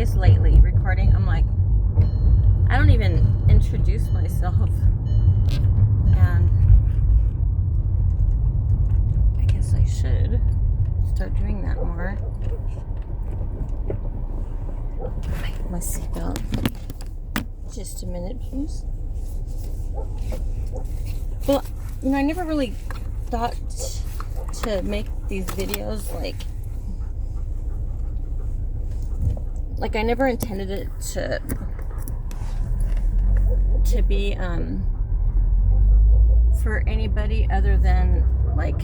guess lately recording, I'm like, I don't even introduce myself. And I guess I should start doing that more. I have my seatbelt. Just a minute, please. Well, I never really thought to make these videos like I never intended it to be for anybody other than like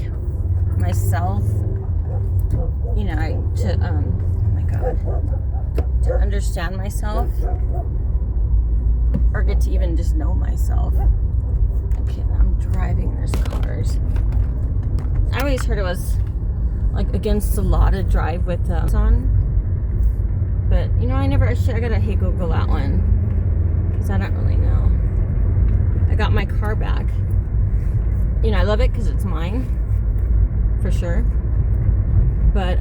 myself, oh my god, to understand myself or get to even just know myself. Okay, I'm driving, there's cars. I always heard it was like against the law to drive with on, but I gotta hey Google that one because I don't really know. I got my car back. I love it because it's mine for sure. But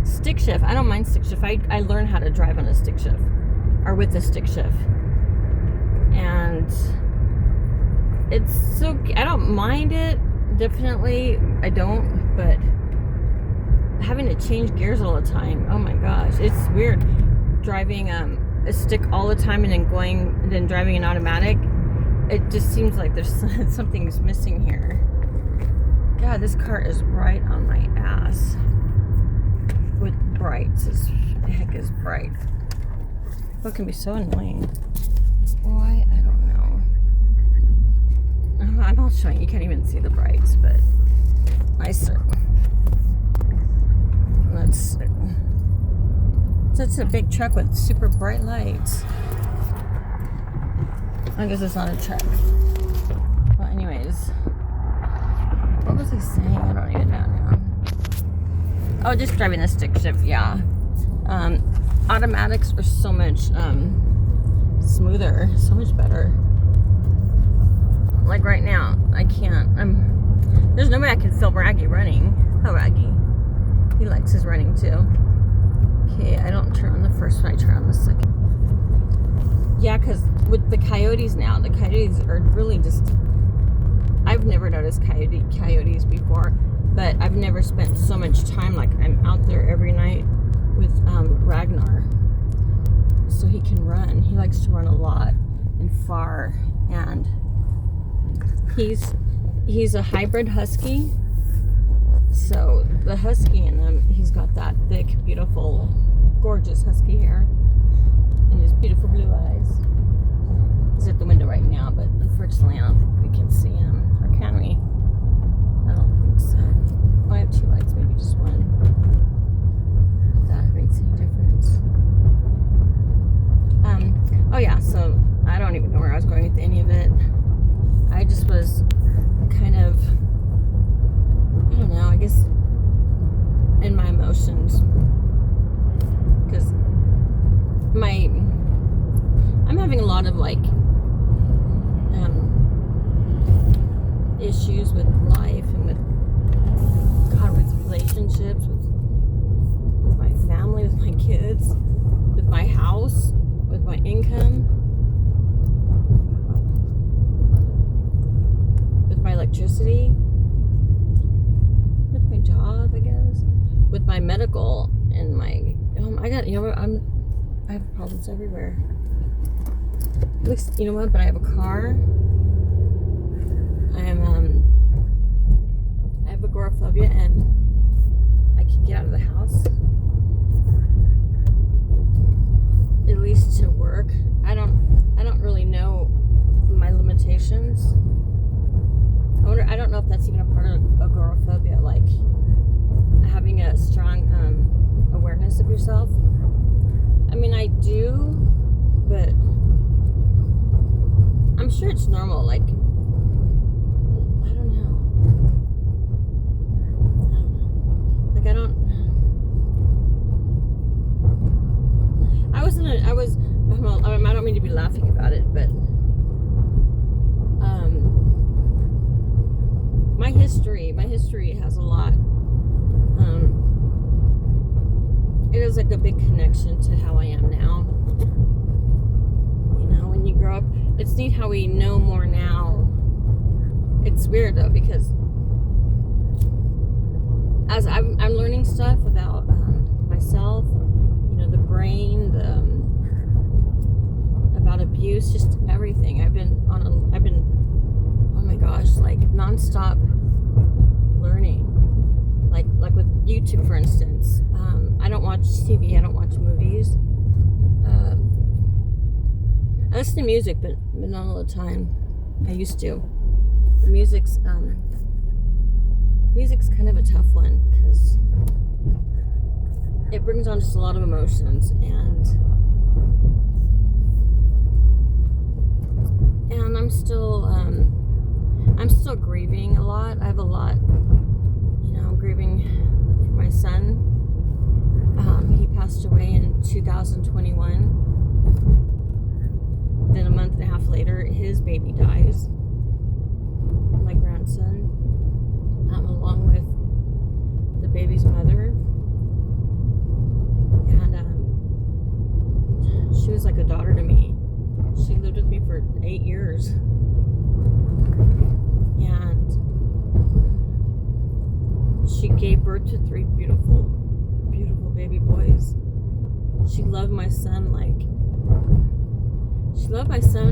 stick shift, I don't mind stick shift. I learned how to drive on a stick shift or with a stick shift, and it's so I don't mind it. Definitely, I don't, but having to change gears all the time, oh my gosh, it's weird. Driving a stick all the time and then driving an automatic, it just seems like there's something's missing here. God, this car is right on my ass with brights. This heck is bright. What can be so annoying? Why? I don't know. I'm not showing you can't even see the brights, but that's a big truck with super bright lights. I guess it's not a truck. Well, anyways, what was he saying? I don't even know now. Oh, just driving the stick shift. Yeah, automatics are so much smoother, so much better. Like right now, I can't. There's no way I can feel Raggy running. Oh, Raggy. He likes his running too. Okay, I don't turn on the first one, I turn on the second. Yeah, because with the coyotes now, the coyotes are really just... I've never noticed coyotes before, but I've never spent so much time, like I'm out there every night with Ragnar. So he can run. He likes to run a lot and far, and he's a hybrid husky. So the husky in him, he's got that thick, beautiful, gorgeous husky hair and his beautiful blue eyes. He's at the window right now, but unfortunately I don't think we can see him. Or can we? I don't think so. Oh, I have two lights, maybe just one. If that makes any difference. Oh yeah, so I don't even know where I was going with any of it. I just was kind of, I don't know, I guess in my emotions, because I'm having a lot of issues with life and with relationships, with my family, with my kids, with my house, with my income, with my electricity, with my job, I guess, with my medical and my I have problems everywhere. At least, you know what? But I have a car. I have agoraphobia, and I can get out of the house, at least to work. I don't really know my limitations. I don't know if that's even a part of agoraphobia, like having a strong awareness of yourself. I mean, I do, but I'm sure it's normal. Like, I don't know. Like, I don't mean to be laughing about it, but my history has a lot. it is like a big connection to how I am now. You know, when you grow up, it's neat how we know more now. It's weird though, because as I'm learning stuff about myself, you know, the brain, about abuse, just everything. I've been oh my gosh, like nonstop learning. Like with YouTube, for instance. I don't watch TV. I don't watch movies. I listen to music, but not all the time. I used to. The music's kind of a tough one because it brings on just a lot of emotions, and I'm still grieving a lot. I have a lot. You know, I'm grieving for my son. He passed away in 2021. Then a month and a half later, his baby dies. My grandson, along with the baby's mother. And she was like a daughter to me. She lived with me for 8 years. And she gave birth to 3 beautiful, beautiful baby boys. She loved my son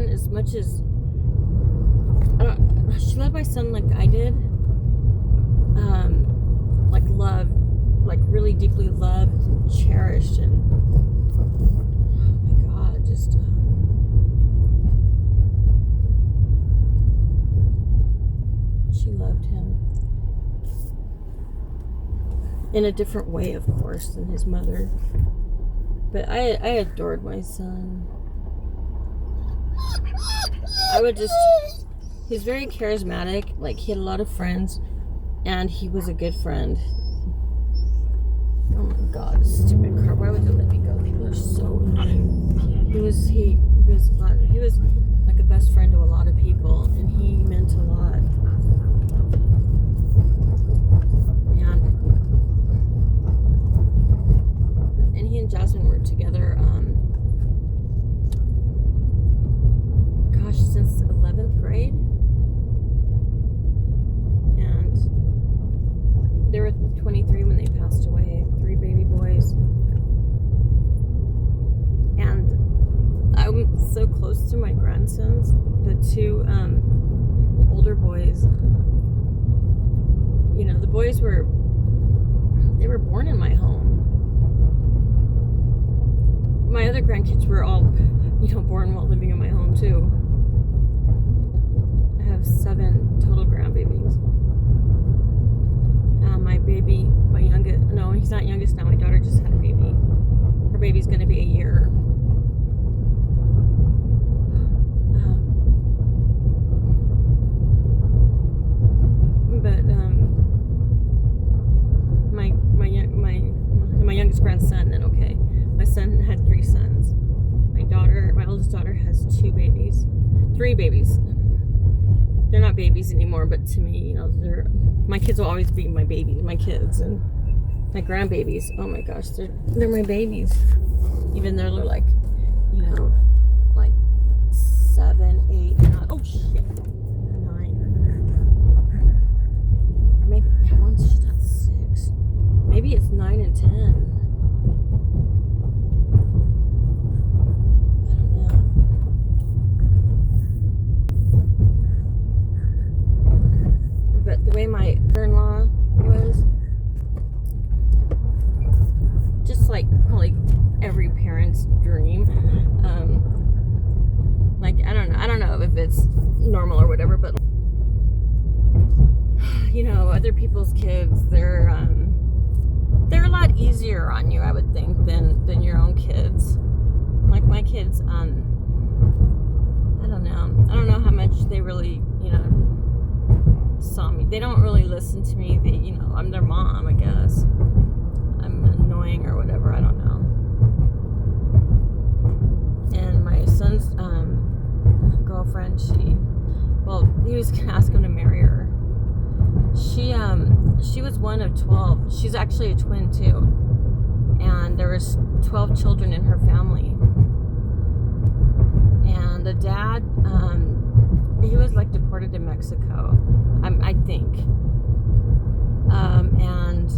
as much as she loved my son like I did. Like loved, like really deeply loved and cherished, and oh my God, just she loved him in a different way, of course, than his mother. But I adored my son. He's very charismatic. Like, he had a lot of friends, and he was a good friend. Oh my God, stupid car! Why would they let me go? People are so annoying. He was like a best friend to a lot of people, and he meant a lot. And he and Jasmine were together. Since 11th grade. And they were 23 when they passed away. 3 baby boys. And I'm so close to my grandsons. The 2 older boys. You know, the boys were born in my home. My other grandkids were all, you know, born while living in my home too. I have 7 total grandbabies. My baby, my youngest, no, he's not youngest now. My daughter just had a baby. Her baby's going to be a year. But my youngest grandson, then okay. My son had 3 sons. My oldest daughter has 2 babies. 3 babies. They're not babies anymore, but to me, you know, my kids will always be my babies, my kids, and my grandbabies. Oh my gosh, they're my babies. Even though they're like, you know, like 7, 8, 9. Oh shit, 9. Or maybe one's just at 6. Maybe it's 9 and 10. But the way my mother-in-law was, just like probably every parent's dream. Like I don't know if it's normal or whatever, but you know, other people's kids, they're a lot easier on you, I would think, than your own kids. Like my kids, I don't know how much they really, you know, saw me. They don't really listen to me. You know, I'm their mom, I guess. I'm annoying or whatever, I don't know. And my son's girlfriend, he was gonna ask him to marry her. She was one of 12. She's actually a twin too. And there was 12 children in her family. And the dad, he was like deported to Mexico, I think. And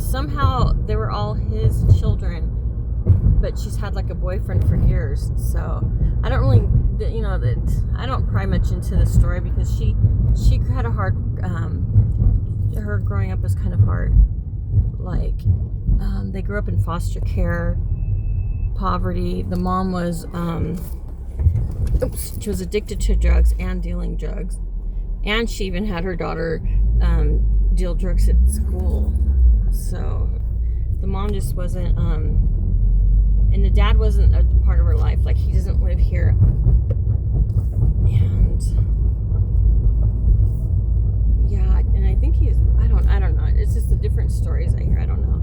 somehow they were all his children, but she's had like a boyfriend for years. So I don't really, I don't pry much into the story because she had a hard, her growing up was kind of hard. Like, they grew up in foster care, poverty. The mom was, she was addicted to drugs and dealing drugs. And she even had her daughter deal drugs at school. So the mom just wasn't, and the dad wasn't a part of her life. Like, he doesn't live here. And yeah, and I think I don't know. It's just the different stories I hear. I don't know.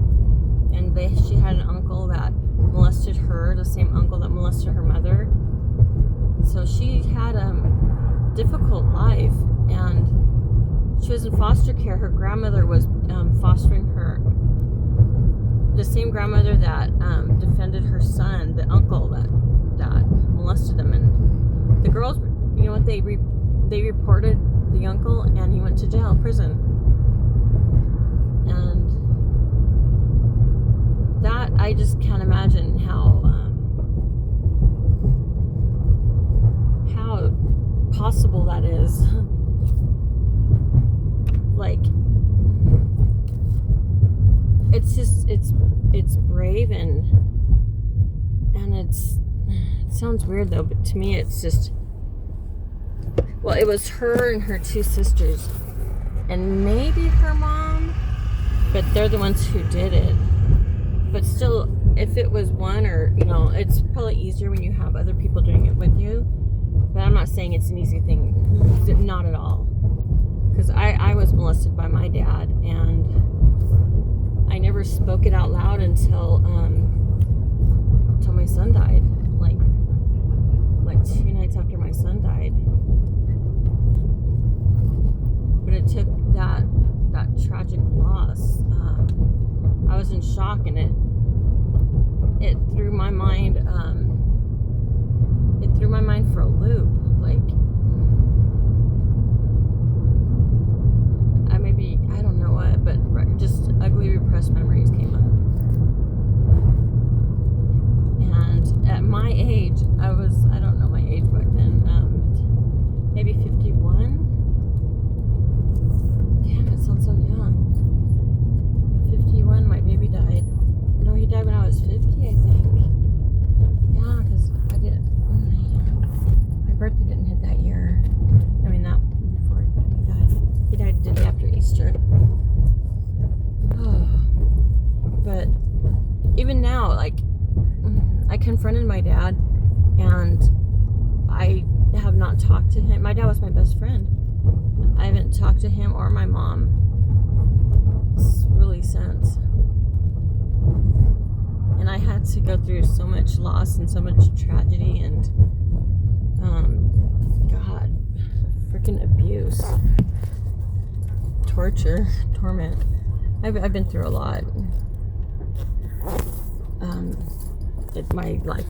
And she had an uncle that molested her, the same uncle that molested her mother. So she had a difficult life, and she was in foster care. Her grandmother was fostering her. The same grandmother that defended her son, the uncle that molested him. And the girls, you know what, they reported the uncle, and he went to jail, prison. And that, I just can't imagine how possible that is. Like, it's just, it's brave, and it sounds weird though, but to me it's just, well, it was her and her two sisters and maybe her mom, but they're the ones who did it. But still, if it was one, or it's probably easier when you have other people doing it with you. But I'm not saying it's an easy thing, not at all. Because I was molested by my dad, and I never spoke it out loud until my son died. Like 2 nights after my son died. But it took that tragic loss. I was in shock, and it threw my mind. It threw my mind for a loop. Like, I don't know what, but just ugly repressed memories came up. And at my age, I don't know my age back then, maybe 51. Damn, it sounds so young. At 51, my baby died. No, he died when I was 50, I think. Yeah, because my birthday didn't hit that year. I mean, that before he died. He died the day after Easter. Oh. But even now, like, I confronted my dad, and I have not talked to him. My dad was my best friend. I haven't talked to him or my mom really since. And I had to go through so much loss and so much tragedy and God, freaking abuse, torture, torment. I've been through a lot. My life